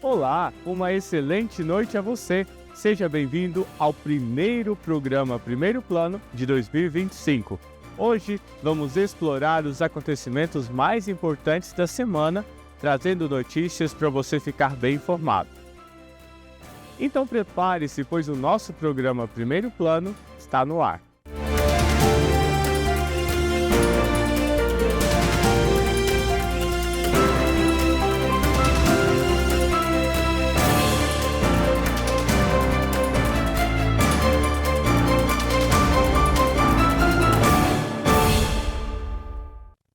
Olá, uma excelente noite a você. Seja bem-vindo ao primeiro programa Primeiro Plano de 2025. Hoje vamos explorar os acontecimentos mais importantes da semana, trazendo notícias para você ficar bem informado. Então prepare-se, pois o nosso programa Primeiro Plano está no ar.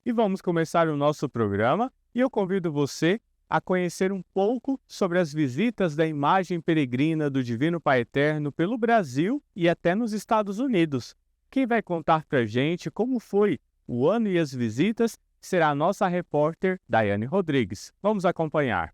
E vamos começar o nosso programa e eu convido você a conhecer um pouco sobre as visitas da imagem peregrina do Divino Pai Eterno pelo Brasil e até nos Estados Unidos. Quem vai contar para a gente como foi o ano e as visitas será a nossa repórter Daiane Rodrigues. Vamos acompanhar.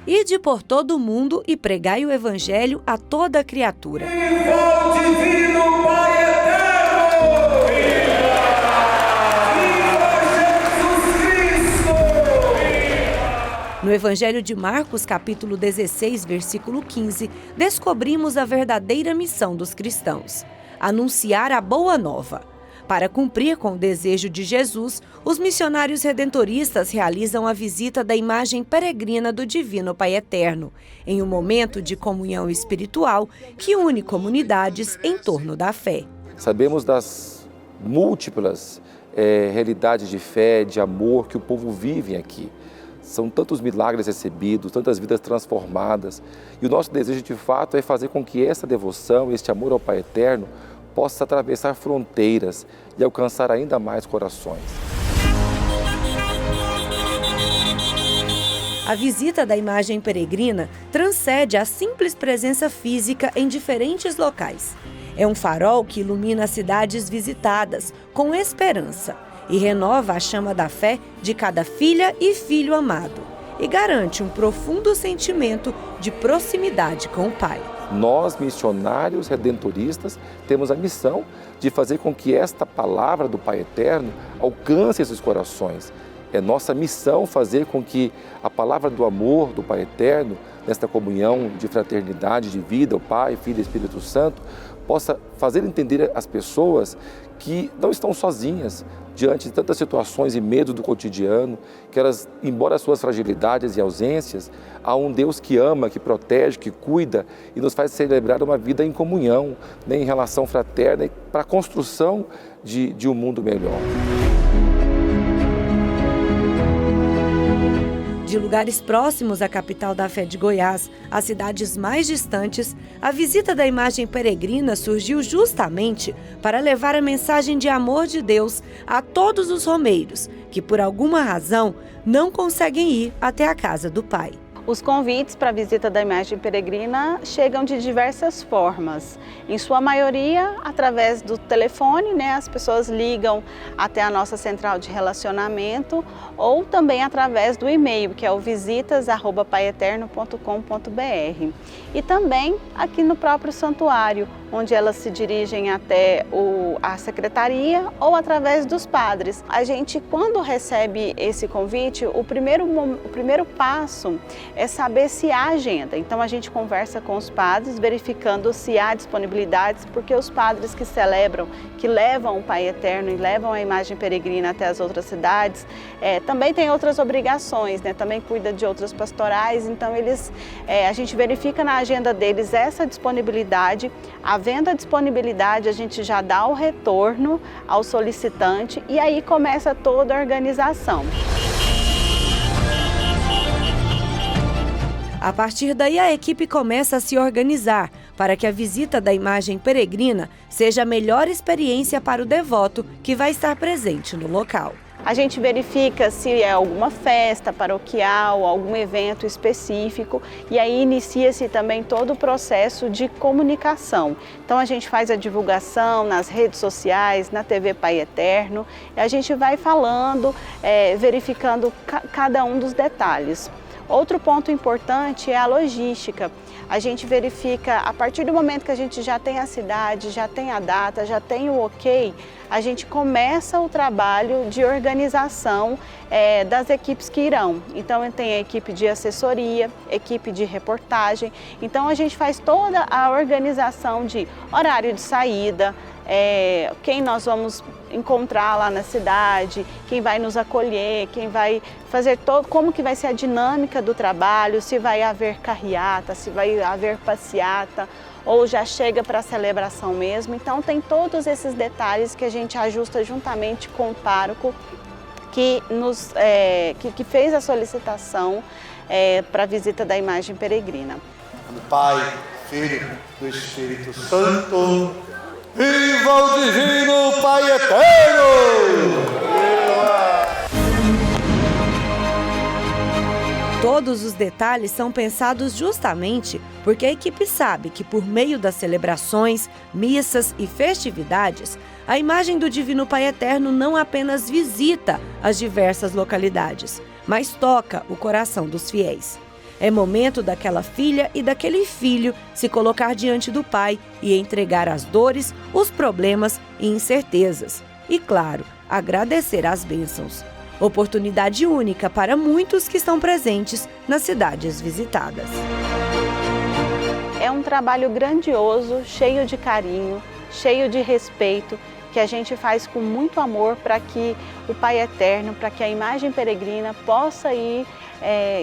Ide por todo o mundo e pregai o Evangelho a toda criatura. Viva o Divino Pai Eterno! Viva Jesus Cristo! No Evangelho de Marcos, capítulo 16, versículo 15, descobrimos a verdadeira missão dos cristãos: anunciar a boa nova. Para cumprir com o desejo de Jesus, os missionários redentoristas realizam a visita da imagem peregrina do Divino Pai Eterno, em um momento de comunhão espiritual que une comunidades em torno da fé. Sabemos das múltiplas realidades de fé, de amor que o povo vive aqui. São tantos milagres recebidos, tantas vidas transformadas. E o nosso desejo, de fato, é fazer com que essa devoção, este amor ao Pai Eterno, possa atravessar fronteiras e alcançar ainda mais corações. A visita da imagem peregrina transcende a simples presença física em diferentes locais. É um farol que ilumina as cidades visitadas com esperança e renova a chama da fé de cada filha e filho amado e garante um profundo sentimento de proximidade com o Pai. Nós, missionários redentoristas, temos a missão de fazer com que esta palavra do Pai Eterno alcance esses corações. É nossa missão fazer com que a palavra do amor do Pai Eterno, nesta comunhão de fraternidade, de vida, o Pai, Filho e Espírito Santo, possa fazer entender às pessoas que não estão sozinhas diante de tantas situações e medos do cotidiano, que elas, embora as suas fragilidades e ausências, há um Deus que ama, que protege, que cuida e nos faz celebrar uma vida em comunhão, em relação fraterna e para a construção de um mundo melhor. De lugares próximos à capital da fé de Goiás, às cidades mais distantes, a visita da imagem peregrina surgiu justamente para levar a mensagem de amor de Deus a todos os romeiros, que por alguma razão não conseguem ir até a casa do Pai. Os convites para a visita da imagem peregrina chegam de diversas formas. Em sua maioria, através do telefone, as pessoas ligam até a nossa central de relacionamento ou também através do e-mail, que é o visitas@paieterno.com.br. E também aqui no próprio santuário, onde elas se dirigem até a secretaria ou através dos padres. A gente, quando recebe esse convite, o primeiro passo é saber se há agenda. Então a gente conversa com os padres, verificando se há disponibilidades, porque os padres que celebram, que levam o Pai Eterno e levam a imagem peregrina até as outras cidades, também tem outras obrigações, também cuida de outras pastorais, então a gente verifica na agenda deles essa disponibilidade. Havendo a disponibilidade, a gente já dá o retorno ao solicitante e aí começa toda a organização. A partir daí, a equipe começa a se organizar para que a visita da imagem peregrina seja a melhor experiência para o devoto que vai estar presente no local. A gente verifica se é alguma festa paroquial, algum evento específico, e aí inicia-se também todo o processo de comunicação. Então a gente faz a divulgação nas redes sociais, na TV Pai Eterno, e a gente vai falando, verificando cada um dos detalhes. Outro ponto importante é a logística. A gente verifica, a partir do momento que a gente já tem a cidade, já tem a data, já tem o ok, a gente começa o trabalho de organização das equipes que irão. Então tem a equipe de assessoria, equipe de reportagem, então a gente faz toda a organização de horário de saída, quem nós vamos encontrar lá na cidade, quem vai nos acolher, quem vai fazer como que vai ser a dinâmica do trabalho, se vai haver carreata, se vai haver passeata, ou já chega para a celebração mesmo. Então tem todos esses detalhes que a gente ajusta juntamente com o pároco que fez a solicitação para a visita da imagem peregrina. Do Pai, Filho, do Espírito Santo. Viva o Divino Pai Eterno! Todos os detalhes são pensados justamente porque a equipe sabe que por meio das celebrações, missas e festividades, a imagem do Divino Pai Eterno não apenas visita as diversas localidades, mas toca o coração dos fiéis. É momento daquela filha e daquele filho se colocar diante do Pai e entregar as dores, os problemas e incertezas. E, claro, agradecer as bênçãos. Oportunidade única para muitos que estão presentes nas cidades visitadas. É um trabalho grandioso, cheio de carinho, cheio de respeito, que a gente faz com muito amor para que o Pai Eterno, para que a imagem peregrina possa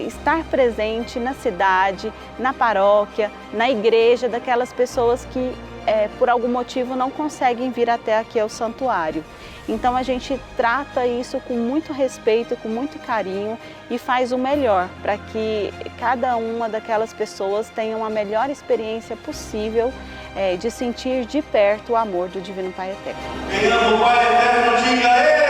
estar presente na cidade, na paróquia, na igreja daquelas pessoas que por algum motivo não conseguem vir até aqui ao santuário. Então a gente trata isso com muito respeito, com muito carinho e faz o melhor para que cada uma daquelas pessoas tenha uma melhor experiência possível de sentir de perto o amor do Divino Pai Eterno. Quem ama o Pai Eterno, diga eu!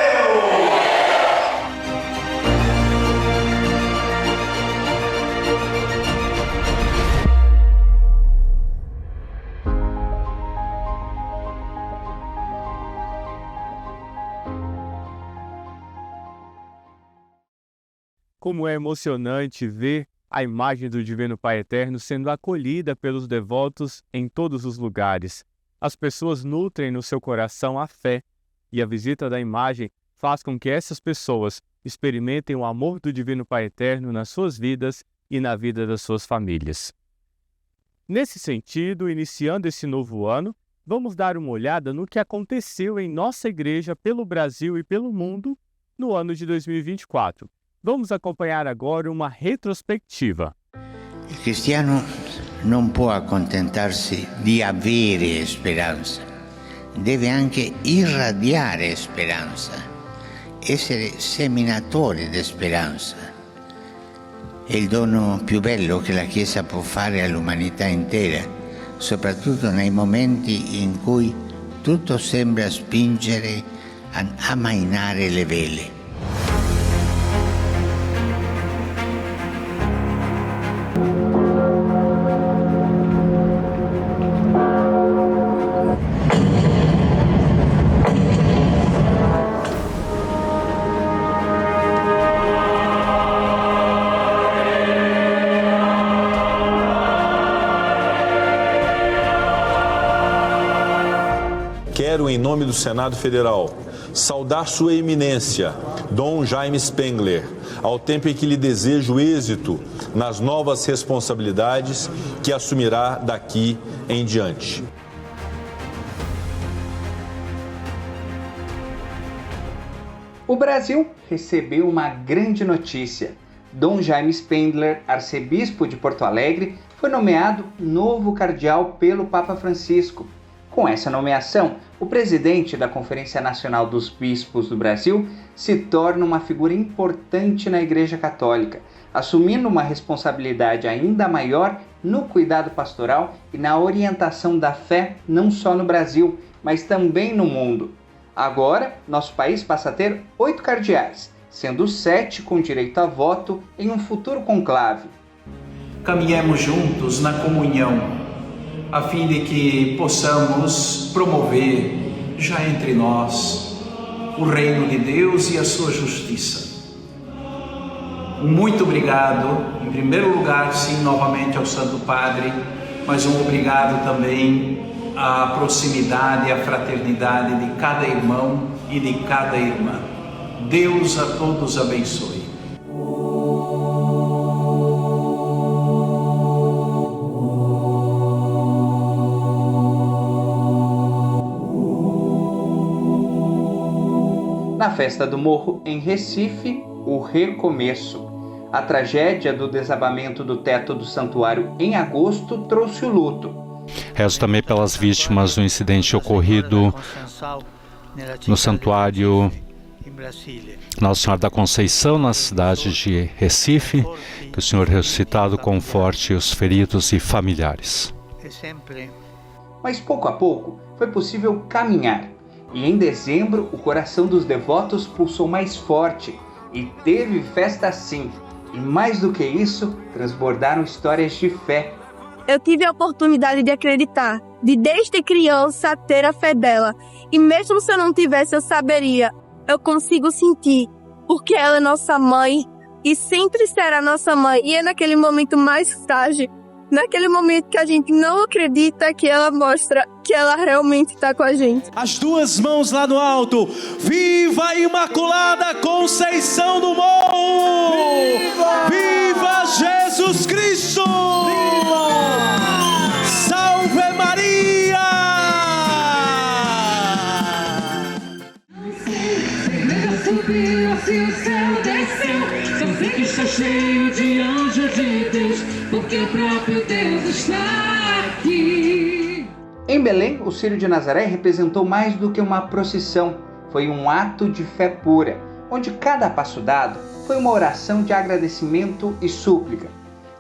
Como é emocionante ver a imagem do Divino Pai Eterno sendo acolhida pelos devotos em todos os lugares. As pessoas nutrem no seu coração a fé, e a visita da imagem faz com que essas pessoas experimentem o amor do Divino Pai Eterno nas suas vidas e na vida das suas famílias. Nesse sentido, iniciando esse novo ano, vamos dar uma olhada no que aconteceu em nossa igreja pelo Brasil e pelo mundo no ano de 2024. Vamos acompanhar agora uma retrospectiva. Il cristiano non può accontentarsi di avere speranza, deve anche irradiare speranza, essere seminatore di speranza. È il dono più bello che la Chiesa può fare all'umanità intera, soprattutto nei momenti in cui tutto sembra spingere ad ammainare le vele. Quero, em nome do Senado Federal, saudar Sua Eminência, Dom Jaime Spengler, ao tempo em que lhe desejo êxito nas novas responsabilidades que assumirá daqui em diante. O Brasil recebeu uma grande notícia. Dom Jaime Spengler, arcebispo de Porto Alegre, foi nomeado novo cardeal pelo Papa Francisco. Com essa nomeação, o presidente da Conferência Nacional dos Bispos do Brasil se torna uma figura importante na Igreja Católica, assumindo uma responsabilidade ainda maior no cuidado pastoral e na orientação da fé não só no Brasil, mas também no mundo. Agora, nosso país passa a ter 8 cardeais, sendo 7 com direito a voto em um futuro conclave. Caminhemos juntos na comunhão, a fim de que possamos promover já entre nós o reino de Deus e a sua justiça. muito obrigado, em primeiro lugar, sim, novamente ao Santo Padre, mas um obrigado também à proximidade e à fraternidade de cada irmão e de cada irmã. Deus a todos abençoe. Na festa do Morro, em Recife, o recomeço. A tragédia do desabamento do teto do santuário em agosto trouxe o luto. Rezo também pelas vítimas do incidente ocorrido no santuário Nossa Senhora da Conceição, na cidade de Recife. Que o Senhor ressuscitado conforte os feridos e familiares. Mas pouco a pouco foi possível caminhar. E em dezembro, o coração dos devotos pulsou mais forte e teve festa sim. E mais do que isso, transbordaram histórias de fé. Eu tive a oportunidade de acreditar, de desde criança ter a fé dela. E mesmo se eu não tivesse, eu saberia. Eu consigo sentir, porque ela é nossa mãe e sempre será nossa mãe. E é naquele momento mais frágil, naquele momento que a gente não acredita, que ela mostra que ela realmente está com a gente. As duas mãos lá no alto. Viva a Imaculada Conceição do Morro! Viva! Viva Jesus Cristo! Viva! Salve Maria! Subiu, assim o céu desceu. Só sei que está cheio de anjo de Deus, porque o próprio Deus está aqui. Em Belém, o Círio de Nazaré representou mais do que uma procissão. Foi um ato de fé pura, onde cada passo dado foi uma oração de agradecimento e súplica.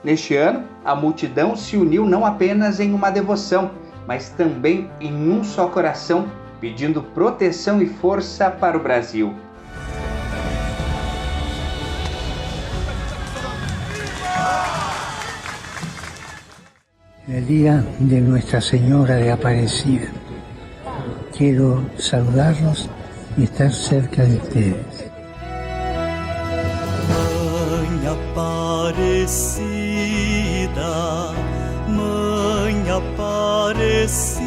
Neste ano, a multidão se uniu não apenas em uma devoção, mas também em um só coração, pedindo proteção e força para o Brasil. El día de Nuestra Señora de Aparecida. Quiero saludarlos y estar cerca de ustedes. Mãe Aparecida, Mãe Aparecida.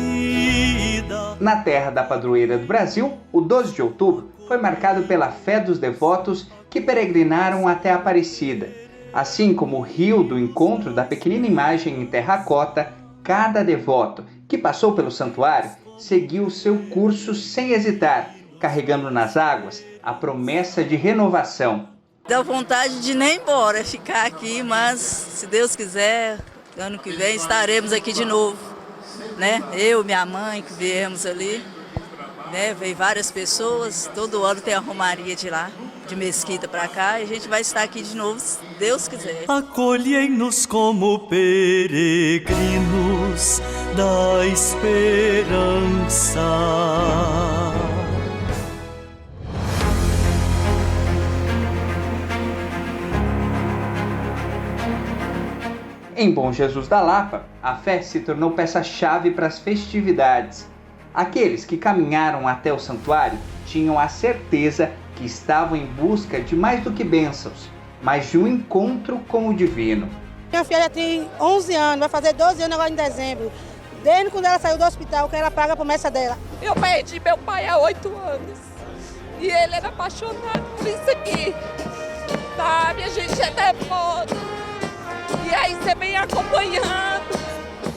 Na terra da padroeira do Brasil, o 12 de outubro foi marcado pela fé dos devotos que peregrinaram até Aparecida. Assim como o rio do encontro da pequenina imagem em terracota, cada devoto que passou pelo santuário seguiu seu curso sem hesitar, carregando nas águas a promessa de renovação. Dá vontade de nem ir embora, ficar aqui, mas se Deus quiser, ano que vem estaremos aqui de novo, né? Eu, minha mãe que viemos ali, né? Veio várias pessoas, todo ano tem a romaria de lá, de Mesquita para cá, e a gente vai estar aqui de novo, se Deus quiser. Acolhei-nos como peregrinos da esperança. Em Bom Jesus da Lapa, a fé se tornou peça-chave para as festividades. Aqueles que caminharam até o santuário tinham a certeza que estavam em busca de mais do que bênçãos, mas de um encontro com o divino. Minha filha tem 11 anos, vai fazer 12 anos agora em dezembro. Desde quando ela saiu do hospital, que ela paga a promessa dela. Eu perdi meu pai há 8 anos e ele era apaixonado por isso aqui, sabe? A gente é devoto e aí você vem acompanhando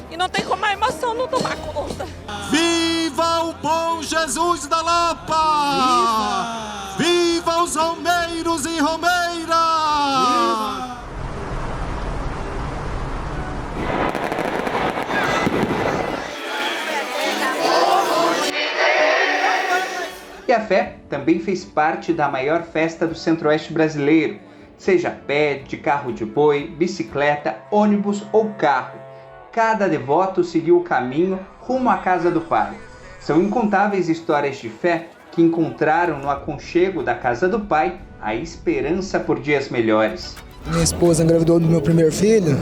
e não tem como a emoção não tomar conta. Viva o bom Jesus da Lapa! Viva, Viva os romeiros e romeiras! Viva! E a fé também fez parte da maior festa do Centro-Oeste brasileiro, seja a pé, de carro de boi, bicicleta, ônibus ou carro. Cada devoto seguiu o caminho rumo à casa do Pai. São incontáveis histórias de fé que encontraram no aconchego da casa do Pai a esperança por dias melhores. Minha esposa engravidou do meu primeiro filho,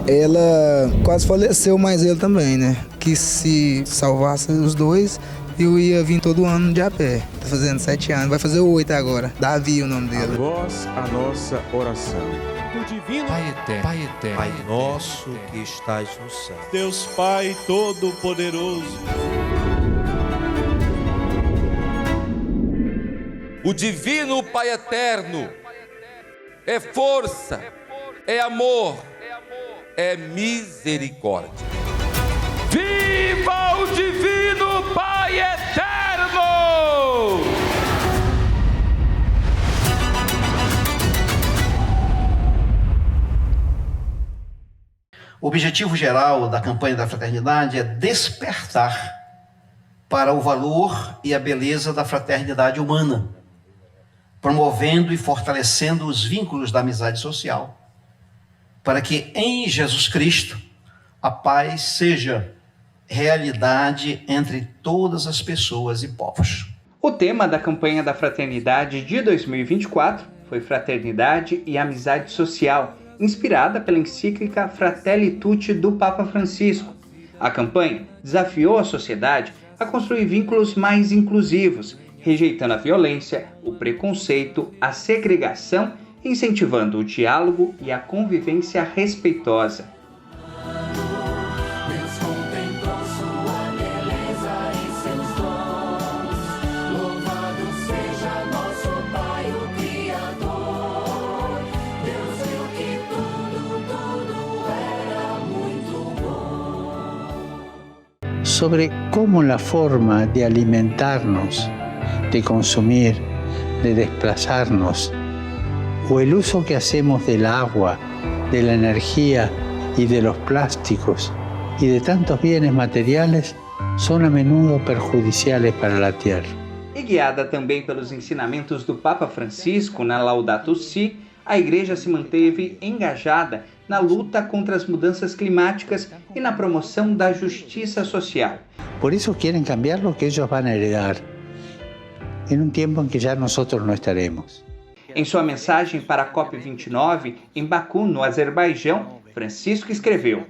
ela quase faleceu, mas ele também, né? Que se salvasse os dois, Eu ia vir todo ano de a pé. Tá fazendo 7 anos, vai fazer 8 agora. Davi o nome dele. A voz, a nossa oração. Do divino Pai eterno, Pai nosso que estais no céu. Deus Pai Todo-Poderoso. O divino Pai eterno é força, é amor, é misericórdia. Viva o divino Pai eterno! O objetivo geral da campanha da fraternidade é despertar para o valor e a beleza da fraternidade humana, promovendo e fortalecendo os vínculos da amizade social, para que em Jesus Cristo a paz seja realidade entre todas as pessoas e povos. O tema da campanha da fraternidade de 2024 foi Fraternidade e Amizade Social, inspirada pela encíclica Fratelli Tutti do Papa Francisco. A campanha desafiou a sociedade a construir vínculos mais inclusivos, rejeitando a violência, o preconceito, a segregação, incentivando o diálogo e a convivência respeitosa. Sobre cómo la forma de alimentarnos, de consumir, de desplazarnos, o el uso que hacemos del agua, de la energía y de los plásticos y de tantos bienes materiales son a menudo perjudiciales para la tierra. E guiada também pelos ensinamentos do Papa Francisco na Laudato Si, a Igreja se manteve engajada na luta contra as mudanças climáticas e na promoção da justiça social. Por eso quieren cambiar lo que ellos van a heredar, en un tiempo en que ya nosotros no estaremos. Em sua mensagem para a COP29, em Baku, no Azerbaijão, Francisco escreveu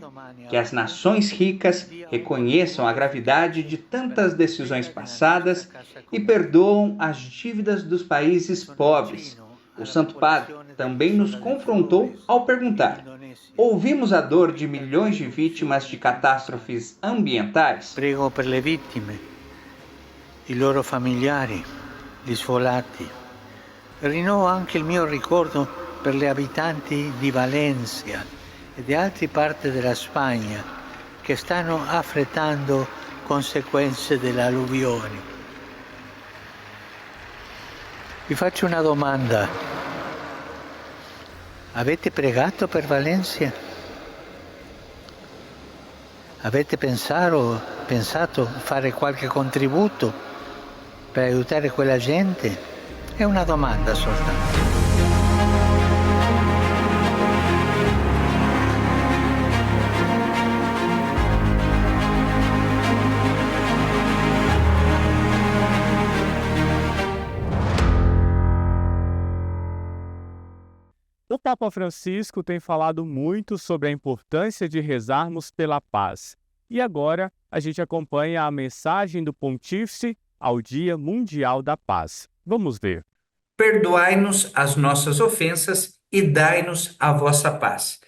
que as nações ricas reconheçam a gravidade de tantas decisões passadas e perdoam as dívidas dos países pobres. O Santo Padre também nos confrontou ao perguntar: ouvimos a dor de milhões de vítimas de catástrofes ambientais? Prego per le vittime, i loro familiari, gli sfolati. Rinnovo anche il mio ricordo per gli abitanti di Valencia e di altre parti della Spagna che stanno affrontando conseguenze delle alluvioni. Vi faccio una domanda. Avete pregato per Valencia? Avete pensato fare qualche contributo per aiutare quella gente? È una domanda soltanto. O Papa Francisco tem falado muito sobre a importância de rezarmos pela paz. E agora a gente acompanha a mensagem do Pontífice ao Dia Mundial da Paz. Vamos ver. Perdoai-nos as nossas ofensas e dai-nos a vossa paz.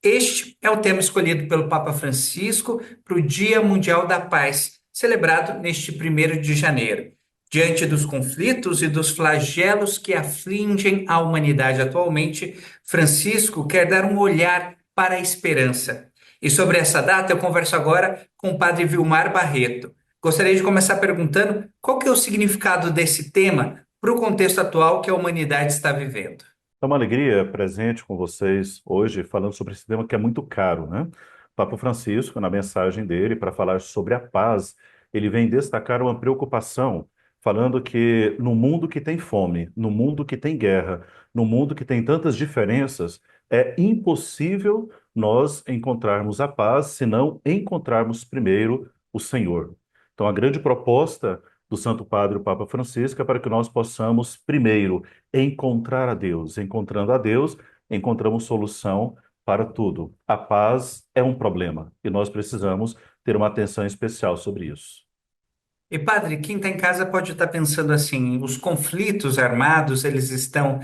Este é o tema escolhido pelo Papa Francisco para o Dia Mundial da Paz, celebrado neste 1º de janeiro. Diante dos conflitos e dos flagelos que afligem a humanidade atualmente, Francisco quer dar um olhar para a esperança. E sobre essa data eu converso agora com o Padre Vilmar Barreto. Gostaria de começar perguntando qual que é o significado desse tema para o contexto atual que a humanidade está vivendo. É uma alegria presente com vocês hoje, falando sobre esse tema que é muito caro, né? O Papa Francisco, na mensagem dele, para falar sobre a paz, ele vem destacar uma preocupação, falando que no mundo que tem fome, no mundo que tem guerra, no mundo que tem tantas diferenças, é impossível nós encontrarmos a paz se não encontrarmos primeiro o Senhor. Então, a grande proposta do Santo Padre, o Papa Francisco, é para que nós possamos, primeiro, encontrar a Deus. Encontrando a Deus, encontramos solução para tudo. A paz é um problema e nós precisamos ter uma atenção especial sobre isso. E padre, quem está em casa pode estar pensando assim, os conflitos armados, eles estão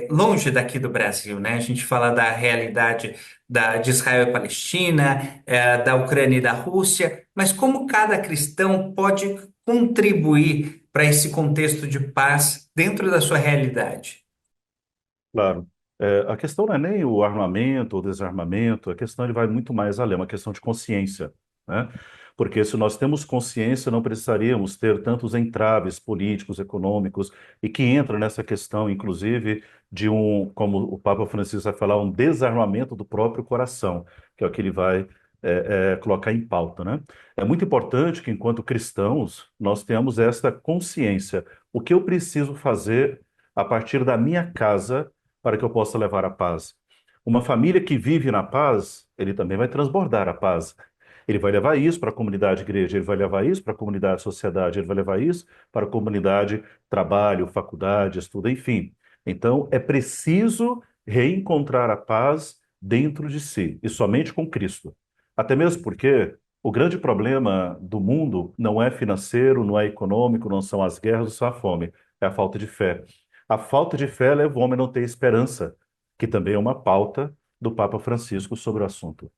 longe daqui do Brasil, né? A gente fala da realidade de Israel e Palestina, da Ucrânia e da Rússia, mas como cada cristão pode contribuir para esse contexto de paz dentro da sua realidade? Claro. A questão não é nem o armamento ou desarmamento, a questão ele vai muito mais além, é uma questão de consciência, né? Porque se nós temos consciência, não precisaríamos ter tantos entraves políticos, econômicos, e que entra nessa questão, inclusive, de como o Papa Francisco vai falar, um desarmamento do próprio coração, que é o que ele vai colocar em pauta, né? É muito importante que, enquanto cristãos, nós tenhamos esta consciência. O que eu preciso fazer a partir da minha casa para que eu possa levar a paz? Uma família que vive na paz, ele também vai transbordar a paz. Ele vai levar isso para a comunidade igreja, ele vai levar isso para a comunidade sociedade, ele vai levar isso para a comunidade trabalho, faculdade, estudo, enfim. Então, é preciso reencontrar a paz dentro de si, e somente com Cristo. Até mesmo porque o grande problema do mundo não é financeiro, não é econômico, não são as guerras, não são a fome, é a falta de fé. A falta de fé leva o homem a não ter esperança, que também é uma pauta do Papa Francisco sobre o assunto.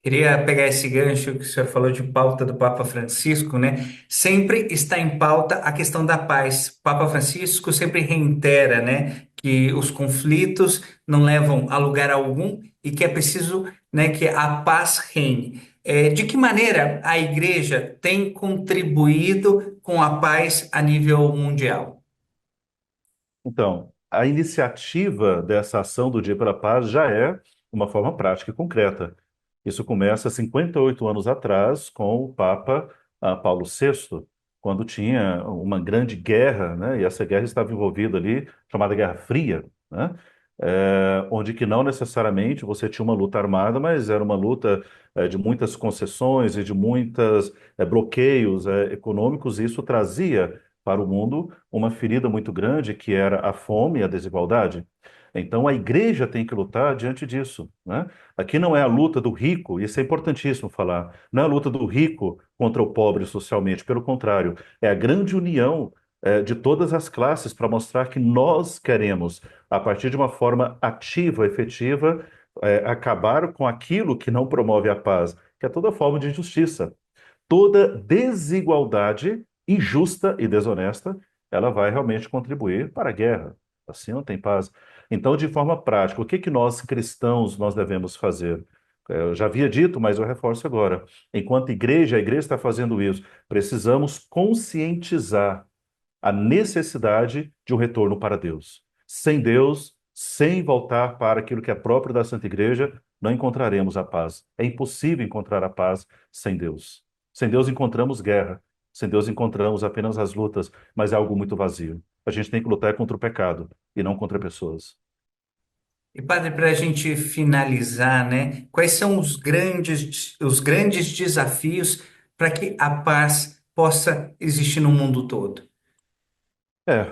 Queria pegar esse gancho que o senhor falou de pauta do Papa Francisco, né? Sempre está em pauta a questão da paz. O Papa Francisco sempre reitera, né, que os conflitos não levam a lugar algum e que é preciso, né, que a paz reine. De que maneira a Igreja tem contribuído com a paz a nível mundial? Então, a iniciativa dessa ação do Dia pela Paz já é uma forma prática e concreta. Isso começa 58 anos atrás com o Papa Paulo VI, quando tinha uma grande guerra, né? E essa guerra estava envolvida ali, chamada Guerra Fria, né? Onde que não necessariamente você tinha uma luta armada, mas era uma luta de muitas concessões e de muitos bloqueios econômicos, e isso trazia para o mundo uma ferida muito grande, que era a fome e a desigualdade. Então, a igreja tem que lutar diante disso, né? Aqui não é a luta do rico, isso é importantíssimo falar, não é a luta do rico contra o pobre socialmente, pelo contrário, é a grande união de todas as classes para mostrar que nós queremos, a partir de uma forma ativa, efetiva, acabar com aquilo que não promove a paz, que é toda forma de injustiça. Toda desigualdade injusta e desonesta, ela vai realmente contribuir para a guerra. Assim não tem paz. Então, de forma prática, o que nós cristãos nós devemos fazer? Eu já havia dito, mas eu reforço agora. Enquanto igreja, a igreja está fazendo isso. Precisamos conscientizar a necessidade de um retorno para Deus. Sem Deus, sem voltar para aquilo que é próprio da Santa Igreja, não encontraremos a paz. É impossível encontrar a paz sem Deus. Sem Deus encontramos guerra. Sem Deus encontramos apenas as lutas, mas é algo muito vazio. A gente tem que lutar contra o pecado e não contra pessoas. E padre, para a gente finalizar, né, quais são os grandes desafios para que a paz possa existir no mundo todo?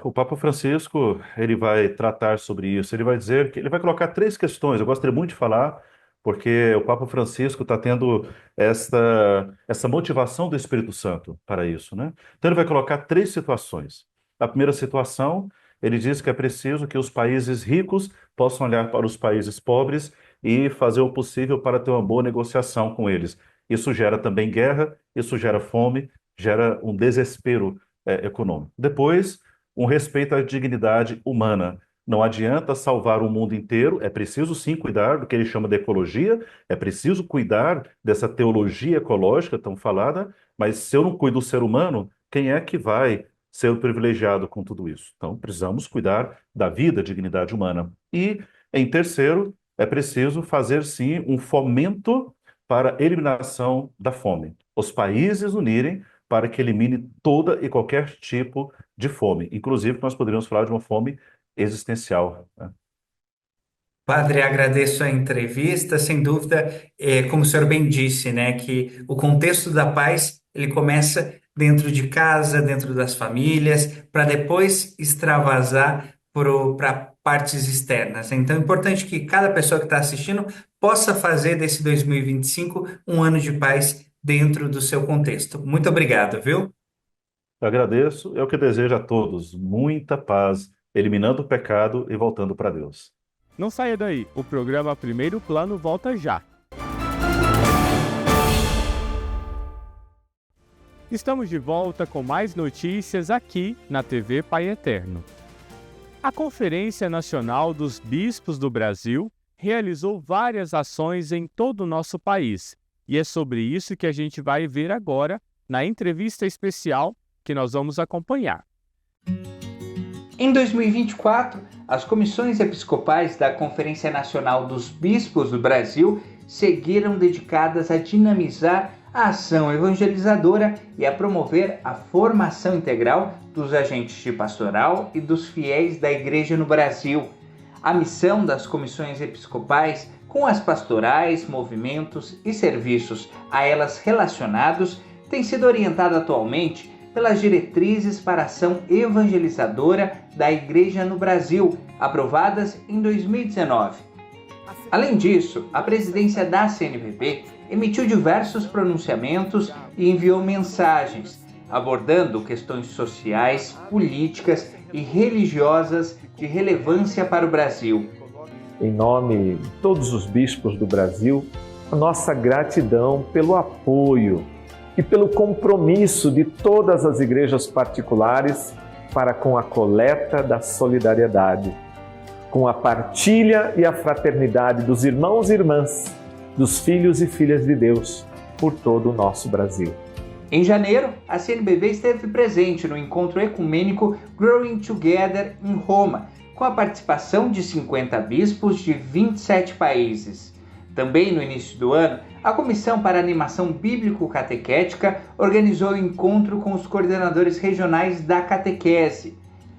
O Papa Francisco, ele vai tratar sobre isso. Ele vai dizer que ele vai colocar 3 questões. Eu gostaria muito de falar, porque o Papa Francisco está tendo essa motivação do Espírito Santo para isso, né? Então ele vai colocar 3 situações. A primeira situação, ele diz que é preciso que os países ricos possam olhar para os países pobres e fazer o possível para ter uma boa negociação com eles. Isso gera também guerra, isso gera fome, gera um desespero econômico. Depois, um respeito à dignidade humana. Não adianta salvar o mundo inteiro, é preciso sim cuidar do que ele chama de ecologia, é preciso cuidar dessa teologia ecológica tão falada, mas se eu não cuido do ser humano, quem é que vai ser o privilegiado com tudo isso? Então, precisamos cuidar da vida, dignidade humana. E, em terceiro, é preciso fazer sim um fomento para a eliminação da fome. Os países unirem para que elimine toda e qualquer tipo de fome. Inclusive, nós poderíamos falar de uma fome existencial, né? Padre, agradeço a entrevista. Sem dúvida, como o senhor bem disse, né, que o contexto da paz ele começa dentro de casa, dentro das famílias, para depois extravasar para partes externas. Então, é importante que cada pessoa que está assistindo possa fazer desse 2025 um ano de paz dentro do seu contexto. Muito obrigado, viu? Eu agradeço, é o que desejo a todos, muita paz, eliminando o pecado e voltando para Deus. Não saia daí, o programa Primeiro Plano volta já. Estamos de volta com mais notícias aqui na TV Pai Eterno. A Conferência Nacional dos Bispos do Brasil realizou várias ações em todo o nosso país. E é sobre isso que a gente vai ver agora na entrevista especial que nós vamos acompanhar. Em 2024, as comissões episcopais da Conferência Nacional dos Bispos do Brasil seguiram dedicadas a dinamizar a ação evangelizadora e a promover a formação integral dos agentes de pastoral e dos fiéis da Igreja no Brasil. A missão das comissões episcopais, com as pastorais, movimentos e serviços a elas relacionados, tem sido orientada atualmente pelas diretrizes para a ação evangelizadora da Igreja no Brasil, aprovadas em 2019. Além disso, a presidência da CNBB emitiu diversos pronunciamentos e enviou mensagens, abordando questões sociais, políticas e religiosas de relevância para o Brasil. Em nome de todos os bispos do Brasil, a nossa gratidão pelo apoio e pelo compromisso de todas as igrejas particulares para com a coleta da solidariedade, com a partilha e a fraternidade dos irmãos e irmãs, dos filhos e filhas de Deus por todo o nosso Brasil. Em janeiro, a CNBB esteve presente no encontro ecumênico Growing Together em Roma, com a participação de 50 bispos de 27 países. Também no início do ano, a Comissão para Animação Bíblico-Catequética organizou o encontro com os coordenadores regionais da catequese.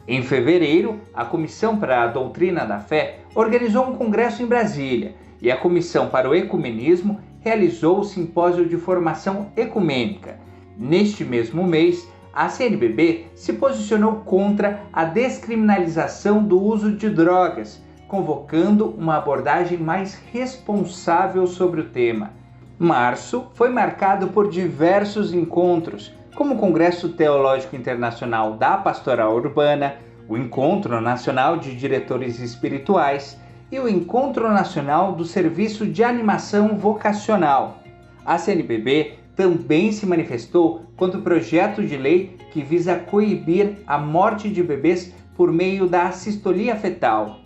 Em fevereiro, a Comissão para a Doutrina da Fé organizou um congresso em Brasília e a Comissão para o Ecumenismo realizou o Simpósio de Formação Ecumênica. Neste mesmo mês, a CNBB se posicionou contra a descriminalização do uso de drogas, convocando uma abordagem mais responsável sobre o tema. Março foi marcado por diversos encontros, como o Congresso Teológico Internacional da Pastoral Urbana, o Encontro Nacional de Diretores Espirituais e o Encontro Nacional do Serviço de Animação Vocacional. A CNBB também se manifestou contra o projeto de lei que visa coibir a morte de bebês por meio da assistolia fetal.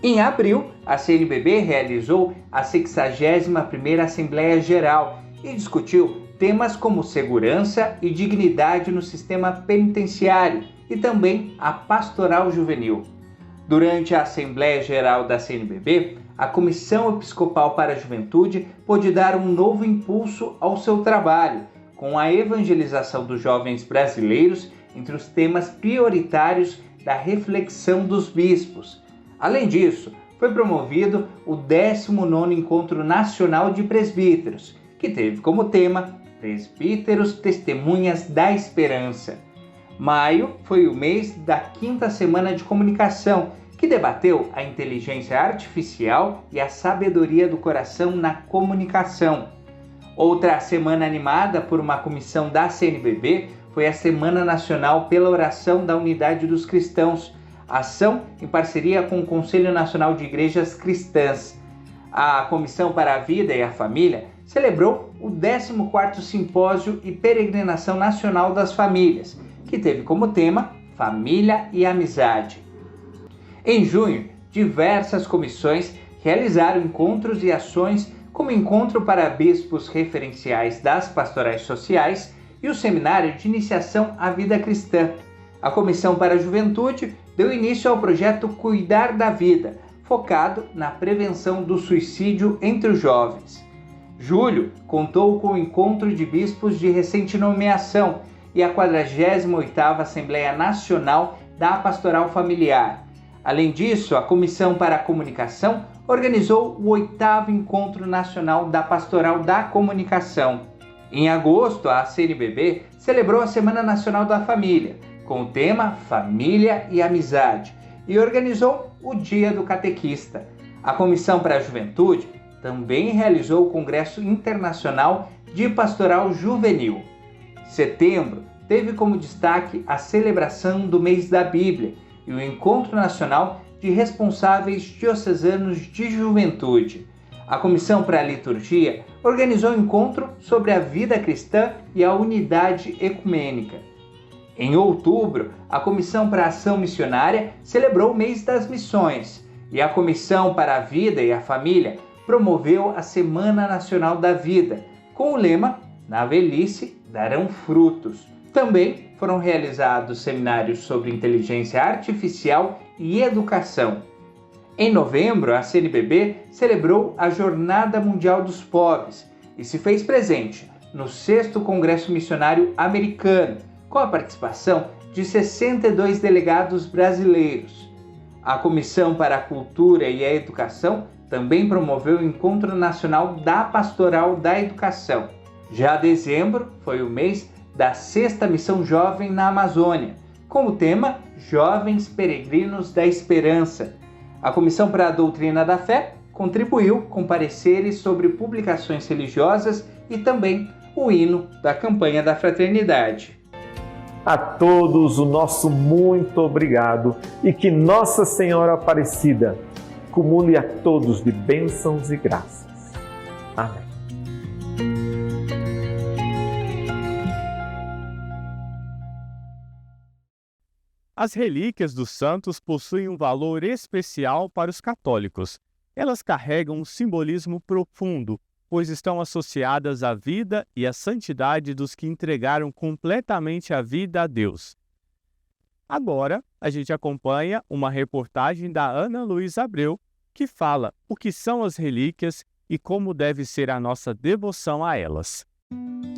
Em abril, a CNBB realizou a 61ª Assembleia Geral e discutiu temas como segurança e dignidade no sistema penitenciário e também a pastoral juvenil. Durante a Assembleia Geral da CNBB, a Comissão Episcopal para a Juventude pôde dar um novo impulso ao seu trabalho, com a evangelização dos jovens brasileiros entre os temas prioritários da reflexão dos bispos. Além disso, foi promovido o 19º Encontro Nacional de Presbíteros, que teve como tema Presbíteros Testemunhas da Esperança. Maio foi o mês da 5ª Semana de Comunicação, que debateu a inteligência artificial e a sabedoria do coração na comunicação. Outra semana animada por uma comissão da CNBB foi a Semana Nacional pela Oração da Unidade dos Cristãos, ação em parceria com o Conselho Nacional de Igrejas Cristãs. A Comissão para a Vida e a Família celebrou o 14º Simpósio e Peregrinação Nacional das Famílias, que teve como tema Família e Amizade. Em junho, diversas comissões realizaram encontros e ações, como o Encontro para Bispos Referenciais das Pastorais Sociais e o Seminário de Iniciação à Vida Cristã. A Comissão para a Juventude deu início ao projeto Cuidar da Vida, focado na prevenção do suicídio entre os jovens. Julho contou com o Encontro de Bispos de recente nomeação e a 48ª Assembleia Nacional da Pastoral Familiar. Além disso, a Comissão para a Comunicação organizou o 8º Encontro Nacional da Pastoral da Comunicação. Em agosto, a CNBB celebrou a Semana Nacional da Família, com o tema Família e Amizade, e organizou o Dia do Catequista. A Comissão para a Juventude também realizou o Congresso Internacional de Pastoral Juvenil. Setembro teve como destaque a celebração do Mês da Bíblia e o Encontro Nacional de Responsáveis Diocesanos de Juventude. A Comissão para a Liturgia organizou um encontro sobre a vida cristã e a unidade ecumênica. Em outubro, a Comissão para a Ação Missionária celebrou o Mês das Missões e a Comissão para a Vida e a Família promoveu a Semana Nacional da Vida, com o lema "Na velhice darão frutos". Também foram realizados seminários sobre inteligência artificial e educação. Em novembro, a CNBB celebrou a Jornada Mundial dos Pobres e se fez presente no 6º Congresso Missionário Americano, com a participação de 62 delegados brasileiros. A Comissão para a Cultura e a Educação também promoveu o Encontro Nacional da Pastoral da Educação. Já dezembro foi o mês da 6ª Missão Jovem na Amazônia, com o tema Jovens Peregrinos da Esperança. A Comissão para a Doutrina da Fé contribuiu com pareceres sobre publicações religiosas e também o hino da campanha da fraternidade. A todos o nosso muito obrigado e que Nossa Senhora Aparecida cumule a todos de bênçãos e graças. Amém. As relíquias dos santos possuem um valor especial para os católicos. Elas carregam um simbolismo profundo, pois estão associadas à vida e à santidade dos que entregaram completamente a vida a Deus. Agora, a gente acompanha uma reportagem da Ana Luísa Abreu, que fala o que são as relíquias e como deve ser a nossa devoção a elas.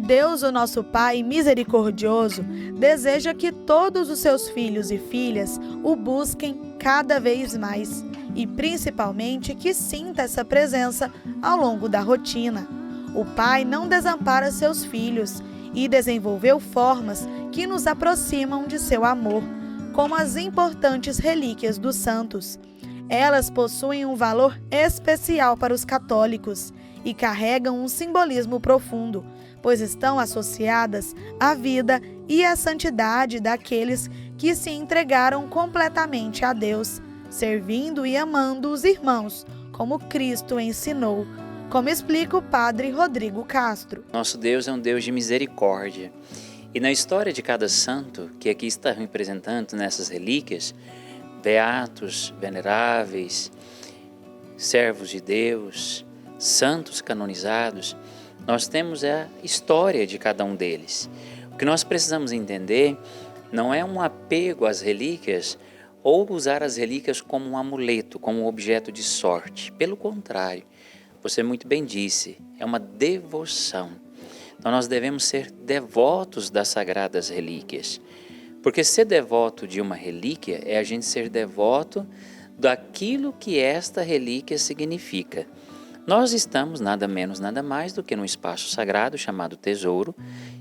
Deus, o nosso Pai misericordioso, deseja que todos os seus filhos e filhas o busquem cada vez mais e principalmente que sinta essa presença ao longo da rotina. O Pai não desampara seus filhos e desenvolveu formas que nos aproximam de seu amor, como as importantes relíquias dos santos. Elas possuem um valor especial para os católicos e carregam um simbolismo profundo, pois estão associadas à vida e à santidade daqueles que se entregaram completamente a Deus, servindo e amando os irmãos, como Cristo ensinou, como explica o padre Rodrigo Castro. Nosso Deus é um Deus de misericórdia. E na história de cada santo, que aqui está representando nessas relíquias, beatos, veneráveis, servos de Deus, santos canonizados, nós temos a história de cada um deles. O que nós precisamos entender não é um apego às relíquias ou usar as relíquias como um amuleto, como um objeto de sorte. Pelo contrário, você muito bem disse, é uma devoção. Então nós devemos ser devotos das sagradas relíquias. Porque ser devoto de uma relíquia é a gente ser devoto daquilo que esta relíquia significa. Nós estamos nada menos, nada mais do que num espaço sagrado chamado tesouro,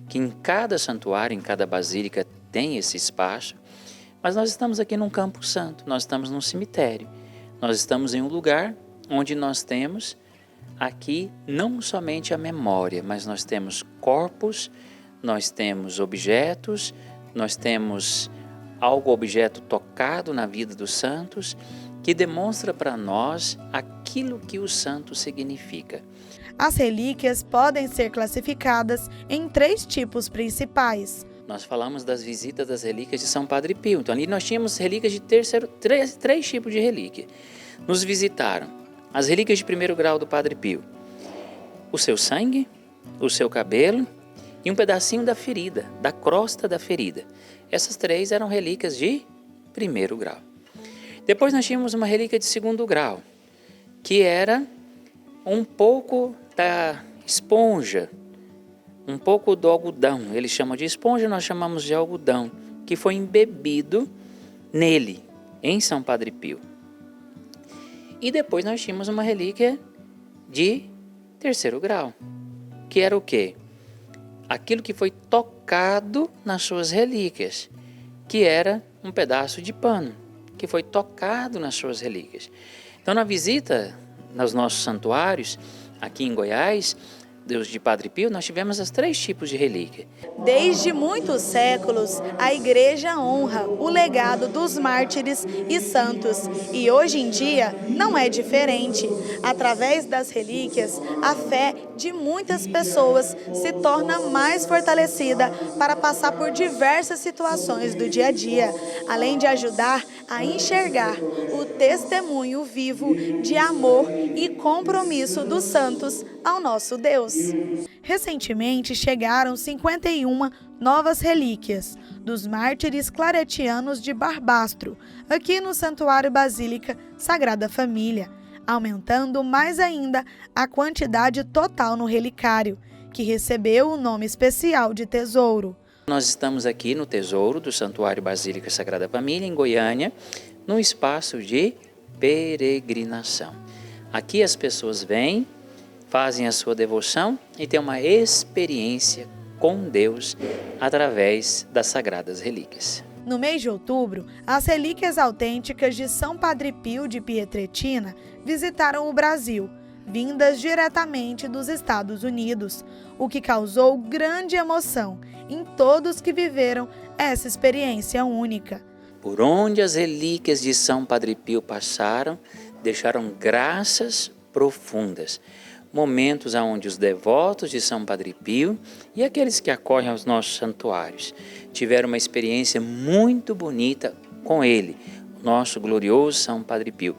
que em cada santuário, em cada basílica tem esse espaço, mas nós estamos aqui num campo santo, nós estamos num cemitério, nós estamos em um lugar onde nós temos aqui não somente a memória, mas nós temos corpos, nós temos objetos, nós temos objeto tocado na vida dos santos, que demonstra para nós aquilo que o santo significa. As relíquias podem ser classificadas em 3 tipos principais. Nós falamos das visitas das relíquias de São Padre Pio. Então ali nós tínhamos relíquias de três tipos de relíquia. Nos visitaram as relíquias de 1º grau do Padre Pio. O seu sangue, o seu cabelo e um pedacinho da ferida, da crosta da ferida. Essas 3 eram relíquias de 1º grau. Depois nós tínhamos uma relíquia de 2º grau, que era um pouco da esponja, um pouco do algodão. Eles chamam de esponja, nós chamamos de algodão, que foi embebido nele, em São Padre Pio. E depois nós tínhamos uma relíquia de 3º grau, que era o quê? Aquilo que foi tocado nas suas relíquias, que era um pedaço de pano, que foi tocado nas suas relíquias. Então, na visita nos nossos santuários, aqui em Goiás, Deus de Padre Pio, nós tivemos os 3 tipos de relíquia. Desde muitos séculos, a Igreja honra o legado dos mártires e santos. E hoje em dia não é diferente. Através das relíquias, a fé de muitas pessoas se torna mais fortalecida para passar por diversas situações do dia a dia, além de ajudar a enxergar o testemunho vivo de amor e compromisso dos santos ao nosso Deus. Recentemente chegaram 51 novas relíquias dos mártires claretianos de Barbastro, aqui no Santuário Basílica Sagrada Família, aumentando mais ainda a quantidade total no relicário, que recebeu o nome especial de Tesouro. Nós estamos aqui no Tesouro do Santuário Basílica Sagrada Família, em Goiânia, num espaço de peregrinação. Aqui as pessoas vêm, fazem a sua devoção e têm uma experiência com Deus através das Sagradas Relíquias. No mês de outubro, as relíquias autênticas de São Padre Pio de Pietrelcina visitaram o Brasil, vindas diretamente dos Estados Unidos, o que causou grande emoção em todos que viveram essa experiência única. Por onde as relíquias de São Padre Pio passaram, deixaram graças profundas. Momentos onde os devotos de São Padre Pio e aqueles que acorrem aos nossos santuários tiveram uma experiência muito bonita com ele, o nosso glorioso São Padre Pio.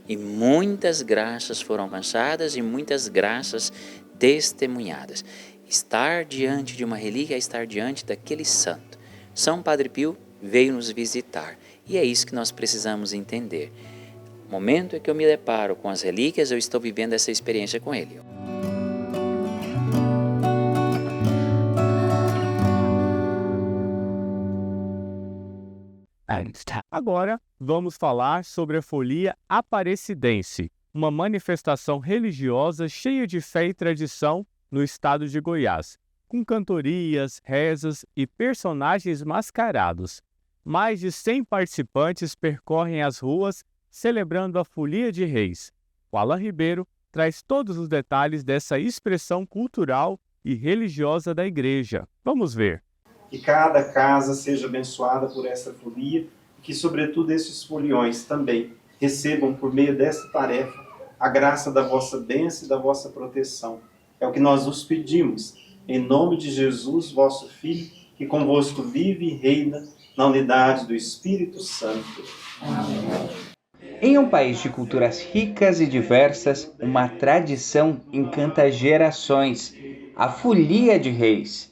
E muitas graças foram alcançadas e muitas graças testemunhadas. Estar diante de uma relíquia é estar diante daquele santo. São Padre Pio veio nos visitar e é isso que nós precisamos entender. No momento em que eu me deparo com as relíquias, eu estou vivendo essa experiência com ele. Agora vamos falar sobre a Folia Aparecidense, uma manifestação religiosa cheia de fé e tradição no estado de Goiás, com cantorias, rezas e personagens mascarados. Mais de 100 participantes percorrem as ruas celebrando a Folia de Reis. O Alan Ribeiro traz todos os detalhes dessa expressão cultural e religiosa da igreja. Vamos ver. Que cada casa seja abençoada por essa folia e que, sobretudo, esses foliões também recebam, por meio dessa tarefa, a graça da vossa bênção e da vossa proteção. É o que nós vos pedimos, em nome de Jesus, vosso Filho, que convosco vive e reina na unidade do Espírito Santo. Amém. Em um país de culturas ricas e diversas, uma tradição encanta gerações, a Folia de Reis.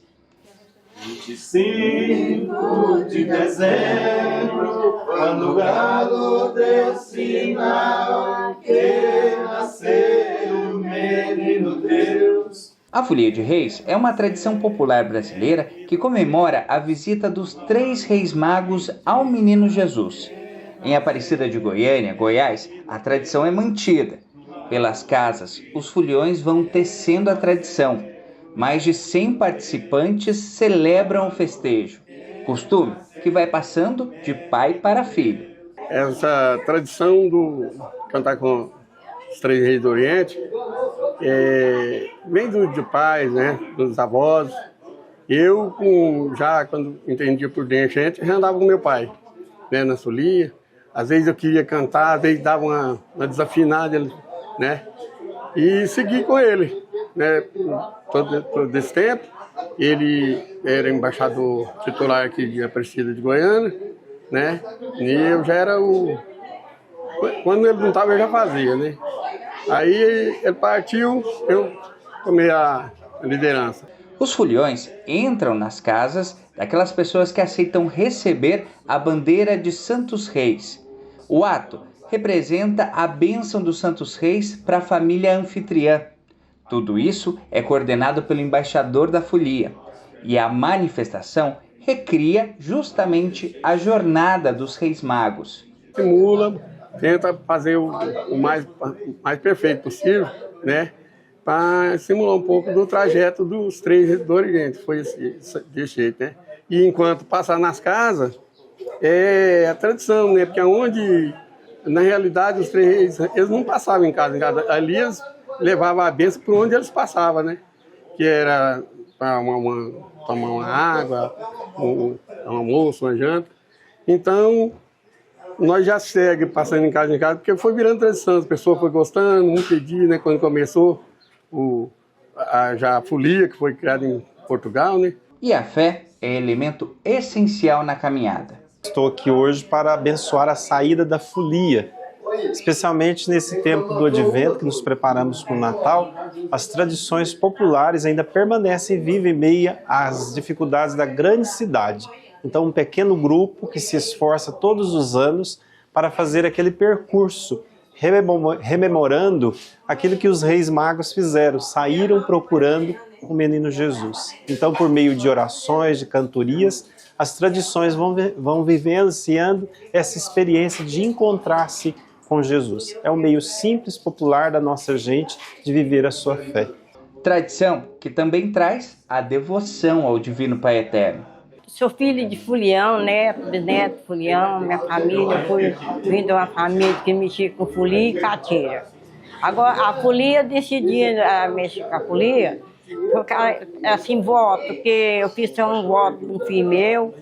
25 de dezembro, quando o galo deu sinal que nasceu o menino Deus. A Folia de Reis é uma tradição popular brasileira que comemora a visita dos 3 reis magos ao menino Jesus. Em Aparecida de Goiânia, Goiás, a tradição é mantida. Pelas casas, os foliões vão tecendo a tradição. Mais de 100 participantes celebram o festejo. Costume que vai passando de pai para filho. Essa tradição do cantar com os 3 reis do Oriente vem de pais, né, dos avós. Eu, já quando entendia por dentro, já andava com meu pai, né, na folia. Às vezes eu queria cantar, às vezes dava uma desafinada, né? E segui com ele, né? Todo esse tempo. Ele era embaixador titular aqui de Aparecida de Goiânia, né? E eu já era quando ele não estava, eu já fazia, né? Aí ele partiu, eu tomei a liderança. Os foliões entram nas casas daquelas pessoas que aceitam receber a bandeira de Santos Reis. O ato representa a bênção dos Santos Reis para a família anfitriã. Tudo isso é coordenado pelo embaixador da folia. E a manifestação recria justamente a jornada dos Reis Magos. Simula, tenta fazer o mais perfeito possível, né? Para simular um pouco do trajeto dos 3 reis do Oriente. Foi desse jeito, né? E enquanto passar nas casas, é a tradição, né? Porque onde na realidade, os 3 reis, eles não passavam em casa. Ali eles levavam a bênção por onde eles passavam, né? Que era para tomar uma água, um almoço, uma janta. Então, nós já segue passando em casa, porque foi virando tradição. As pessoas foram gostando, um pedir, né? Quando começou a folia, que foi criada em Portugal, né? E a fé é elemento essencial na caminhada. Estou aqui hoje para abençoar a saída da folia, especialmente nesse tempo do Advento, que nos preparamos para o Natal. As tradições populares ainda permanecem vivas em meio às dificuldades da grande cidade. Então, um pequeno grupo que se esforça todos os anos para fazer aquele percurso, rememorando aquilo que os reis magos fizeram, saíram procurando o menino Jesus. Então, por meio de orações, de cantorias, as tradições vão vivenciando essa experiência de encontrar-se com Jesus. É um meio simples, popular da nossa gente de viver a sua fé. Tradição que também traz a devoção ao Divino Pai Eterno. Sou filha de folião, neto, bisneto, folião, minha família foi vindo de uma família que mexia com folia e cateira. Agora, a folia, decidi mexer com a folia, porque, assim, voto, porque eu fiz um voto com um filho meu,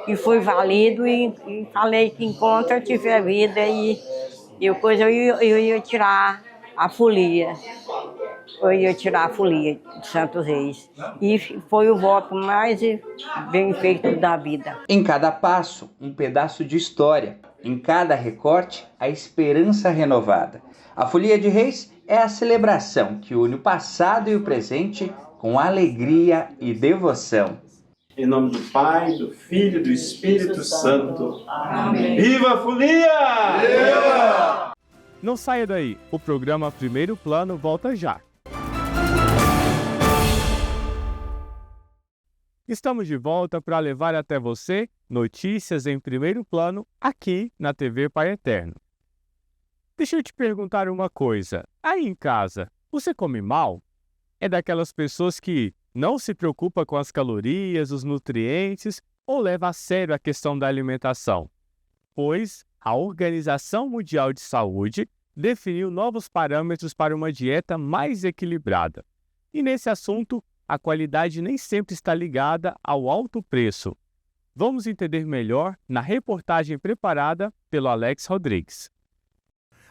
e foi válido, e falei que enquanto eu tiver vida, eu ia tirar a folia. Eu ia tirar a folia de Santos Reis. E foi o voto mais bem feito da vida. Em cada passo, um pedaço de história. Em cada recorte, a esperança renovada. A Folia de Reis é a celebração que une o passado e o presente com alegria e devoção. Em nome do Pai, do Filho e do Espírito Santo. Amém. Viva a Folia! Viva! Não saia daí, o programa Primeiro Plano volta já. Estamos de volta para levar até você notícias em primeiro plano aqui na TV Pai Eterno. Deixa eu te perguntar uma coisa. Aí em casa, você come mal? É daquelas pessoas que não se preocupa com as calorias, os nutrientes ou leva a sério a questão da alimentação? Pois a Organização Mundial de Saúde definiu novos parâmetros para uma dieta mais equilibrada. E nesse assunto, a qualidade nem sempre está ligada ao alto preço. Vamos entender melhor na reportagem preparada pelo Alex Rodrigues.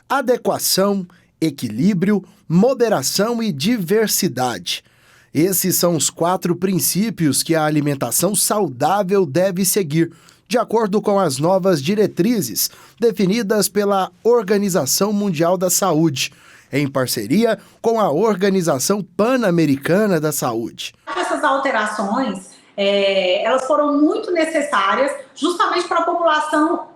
Adequação, equilíbrio, moderação e diversidade. Esses são os 4 princípios que a alimentação saudável deve seguir, de acordo com as novas diretrizes definidas pela Organização Mundial da Saúde, em parceria com a Organização Pan-Americana da Saúde. Essas alterações, elas foram muito necessárias justamente para a população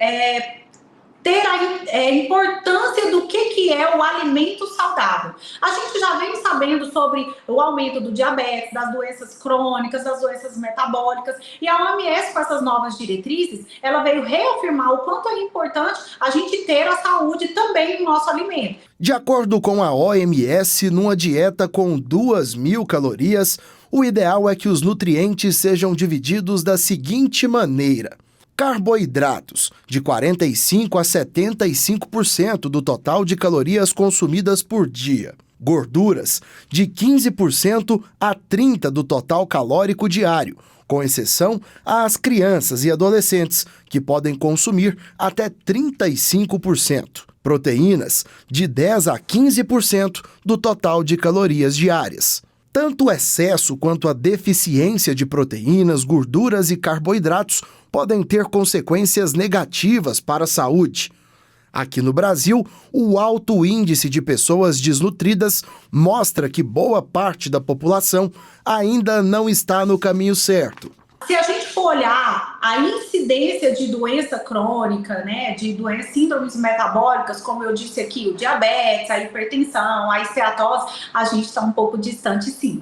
ter a importância do que é o alimento saudável. A gente já vem sabendo sobre o aumento do diabetes, das doenças crônicas, das doenças metabólicas, e a OMS, com essas novas diretrizes, ela veio reafirmar o quanto é importante a gente ter a saúde também no nosso alimento. De acordo com a OMS, numa dieta com 2.000 calorias, o ideal é que os nutrientes sejam divididos da seguinte maneira: carboidratos, de 45% a 75% do total de calorias consumidas por dia. Gorduras, de 15% a 30% do total calórico diário, com exceção às crianças e adolescentes, que podem consumir até 35%. Proteínas, de 10% a 15% do total de calorias diárias. Tanto o excesso quanto a deficiência de proteínas, gorduras e carboidratos podem ter consequências negativas para a saúde. Aqui no Brasil, o alto índice de pessoas desnutridas mostra que boa parte da população ainda não está no caminho certo. Se a gente for olhar a incidência de doença crônica, de síndromes metabólicas, como eu disse aqui, o diabetes, a hipertensão, a esteatose, a gente está um pouco distante, sim.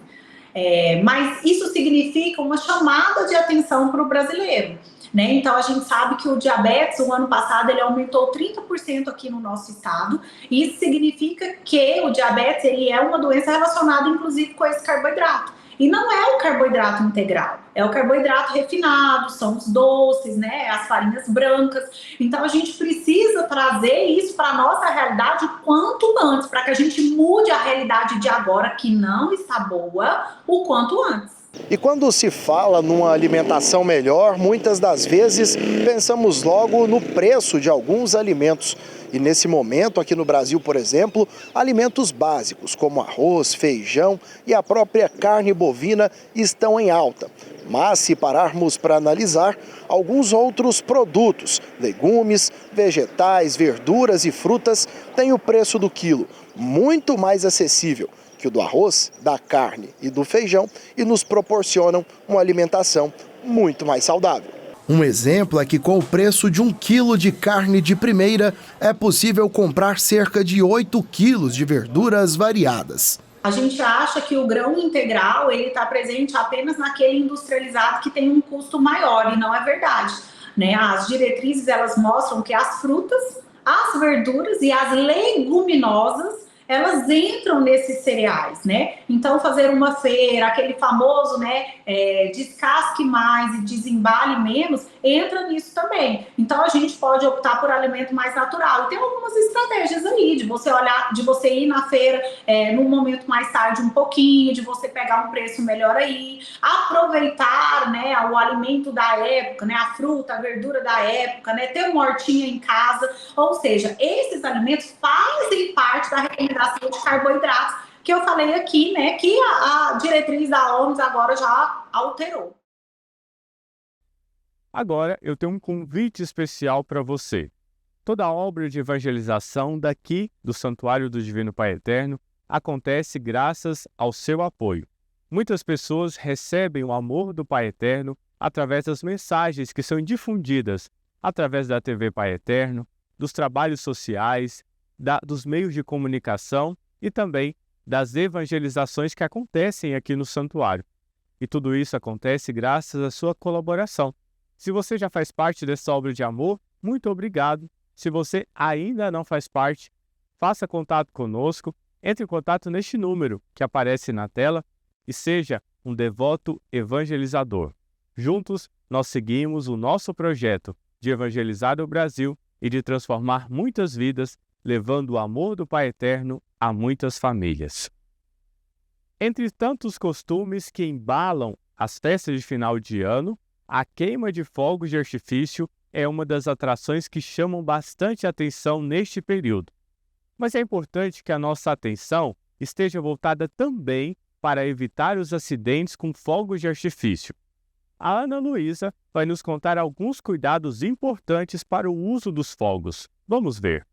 Mas isso significa uma chamada de atenção para o brasileiro. Então, a gente sabe que o diabetes, o ano passado, ele aumentou 30% aqui no nosso estado. Isso significa que o diabetes ele é uma doença relacionada, inclusive, com esse carboidrato. E não é o carboidrato integral, é o carboidrato refinado, são os doces, né, as farinhas brancas. Então a gente precisa trazer isso para a nossa realidade o quanto antes, para que a gente mude a realidade de agora, que não está boa, o quanto antes. E quando se fala numa alimentação melhor, muitas das vezes pensamos logo no preço de alguns alimentos. E nesse momento, aqui no Brasil, por exemplo, alimentos básicos como arroz, feijão e a própria carne bovina estão em alta. Mas se pararmos para analisar, alguns outros produtos, legumes, vegetais, verduras e frutas têm o preço do quilo muito mais acessível que o do arroz, da carne e do feijão e nos proporcionam uma alimentação muito mais saudável. Um exemplo é que com o preço de 1 quilo de carne de primeira, é possível comprar cerca de 8 quilos de verduras variadas. A gente acha que o grão integral ele está presente apenas naquele industrializado que tem um custo maior, e não é verdade, né? As diretrizes elas mostram que as frutas, as verduras e as leguminosas elas entram nesses cereais, né? Então, fazer uma feira, aquele famoso, né, descasque mais e desembale menos, entra nisso também. Então, a gente pode optar por alimento mais natural. E tem algumas estratégias aí, de você olhar, de você ir na feira num momento mais tarde um pouquinho, de você pegar um preço melhor aí, aproveitar, né, o alimento da época, né, a fruta, a verdura da época, né, ter uma hortinha em casa. Ou seja, esses alimentos fazem parte da recomendação de carboidratos, que eu falei aqui, né, que a diretriz da OMS agora já alterou. Agora eu tenho um convite especial para você. Toda a obra de evangelização daqui do Santuário do Divino Pai Eterno acontece graças ao seu apoio. Muitas pessoas recebem o amor do Pai Eterno através das mensagens que são difundidas através da TV Pai Eterno, dos trabalhos sociais, dos meios de comunicação e também das evangelizações que acontecem aqui no santuário. E tudo isso acontece graças à sua colaboração. Se você já faz parte dessa obra de amor, muito obrigado. Se você ainda não faz parte, faça contato conosco, entre em contato neste número que aparece na tela e seja um devoto evangelizador. Juntos, nós seguimos o nosso projeto de evangelizar o Brasil e de transformar muitas vidas, levando o amor do Pai Eterno a muitas famílias. Entre tantos costumes que embalam as festas de final de ano, a queima de fogos de artifício é uma das atrações que chamam bastante atenção neste período. Mas é importante que a nossa atenção esteja voltada também para evitar os acidentes com fogos de artifício. A Ana Luísa vai nos contar alguns cuidados importantes para o uso dos fogos. Vamos ver.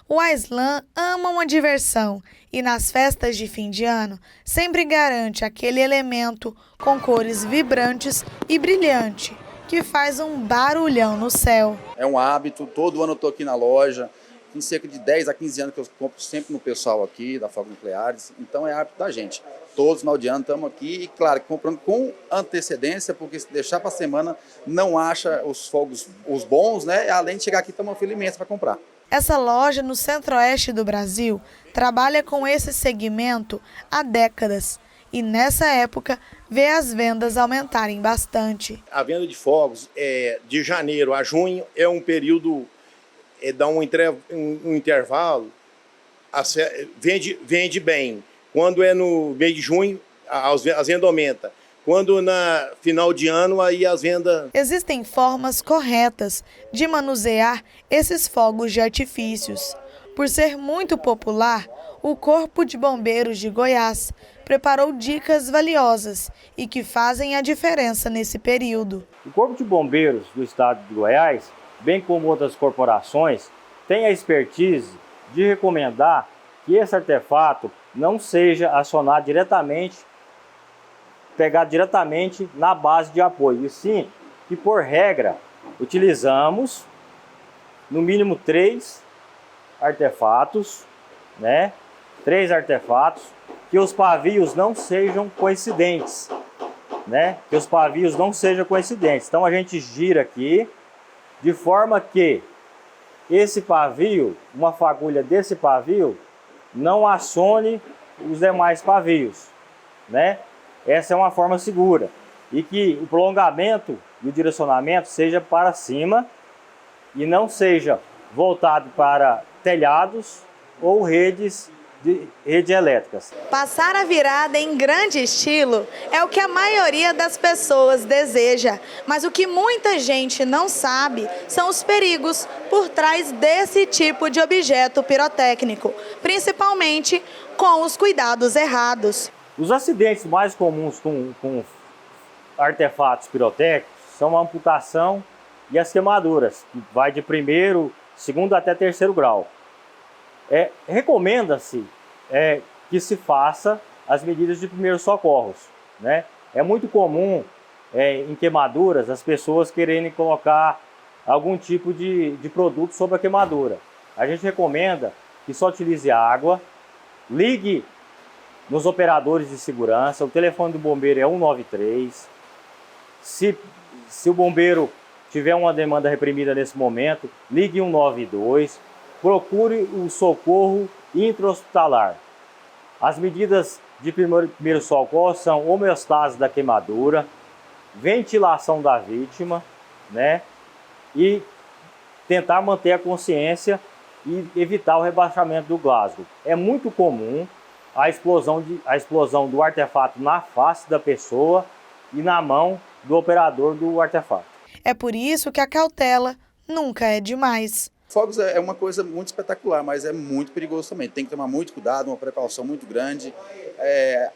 O Aislan ama uma diversão e nas festas de fim de ano sempre garante aquele elemento com cores vibrantes e brilhante que faz um barulhão no céu. É um hábito, todo ano eu estou aqui na loja, tem cerca de 10 a 15 anos que eu compro sempre no pessoal aqui da Fogos Nucleares, então é hábito da gente. Todos final de ano estamos aqui e, claro, comprando com antecedência, porque se deixar para a semana não acha os fogos os bons, né? Além de chegar aqui, estamos uma fila imensa para comprar. Essa loja no centro-oeste do Brasil trabalha com esse segmento há décadas e nessa época vê as vendas aumentarem bastante. A venda de fogos de janeiro a junho é um período, dá um intervalo, vende bem. Quando é no mês de junho, as vendas aumentam. Quando na final de ano, aí as vendas... Existem formas corretas de manusear esses fogos de artifícios. Por ser muito popular, o Corpo de Bombeiros de Goiás preparou dicas valiosas e que fazem a diferença nesse período. O Corpo de Bombeiros do Estado de Goiás, bem como outras corporações, tem a expertise de recomendar que esse artefato não seja acionado diretamente, pegado diretamente na base de apoio, e sim que, por regra, utilizamos no mínimo 3 artefatos, né? 3 artefatos, que os pavios não sejam coincidentes, né? Que os pavios não sejam coincidentes. Então a gente gira aqui, de forma que esse pavio, uma fagulha desse pavio, não acione os demais pavios, né? essa é uma forma segura e que o prolongamento e o direcionamento seja para cima e não seja voltado para telhados ou redes elétricas. Passar a virada em grande estilo é o que a maioria das pessoas deseja, mas o que muita gente não sabe são os perigos por trás desse tipo de objeto pirotécnico, principalmente com os cuidados errados. Os acidentes mais comuns com artefatos pirotécnicos são a amputação e as queimaduras, que vai de primeiro, segundo até terceiro grau. Recomenda-se que se faça as medidas de primeiros socorros, né? É muito comum em queimaduras as pessoas quererem colocar algum tipo de produto sobre a queimadura. A gente recomenda que só utilize água, ligue nos operadores de segurança, o telefone do bombeiro é 193. Se o bombeiro tiver uma demanda reprimida nesse momento, ligue 192. Procure o socorro intra-hospitalar. As medidas de primeiro socorro são homeostase da queimadura, ventilação da vítima, né? E tentar manter a consciência e evitar o rebaixamento do Glasgow. É muito comum a explosão do artefato na face da pessoa e na mão do operador do artefato. É por isso que a cautela nunca é demais. Fogos é uma coisa muito espetacular, mas é muito perigoso também. Tem que tomar muito cuidado, uma precaução muito grande.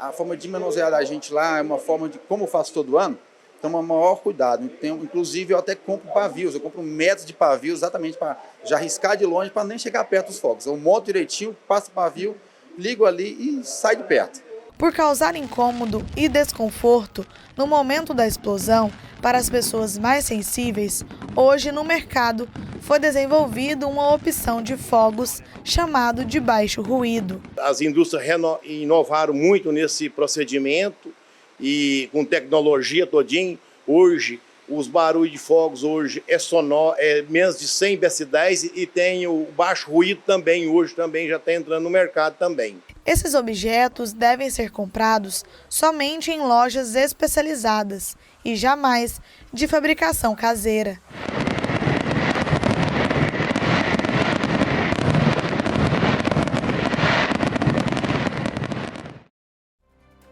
A forma de manusear da gente lá é uma forma de, como eu faço todo ano, toma maior cuidado. Inclusive, eu até compro pavios, eu compro metros de pavio exatamente para já arriscar de longe, para nem chegar perto dos fogos. Eu monto direitinho, passo o pavio, ligo ali e sai de perto. Por causar incômodo e desconforto no momento da explosão para as pessoas mais sensíveis, hoje no mercado foi desenvolvido uma opção de fogos chamado de baixo ruído. As indústrias inovaram muito nesse procedimento e com tecnologia todinha. Hoje, os barulhos de fogos hoje é menos de 100 decibéis e tem o baixo ruído também, hoje também já está entrando no mercado também. Esses objetos devem ser comprados somente em lojas especializadas e jamais de fabricação caseira.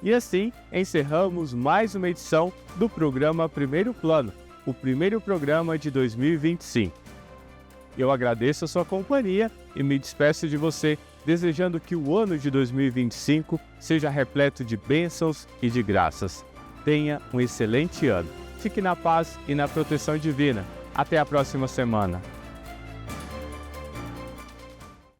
E assim, encerramos mais uma edição do programa Primeiro Plano, o primeiro programa de 2025. Eu agradeço a sua companhia e me despeço de você, desejando que o ano de 2025 seja repleto de bênçãos e de graças. Tenha um excelente ano. Fique na paz e na proteção divina. Até a próxima semana.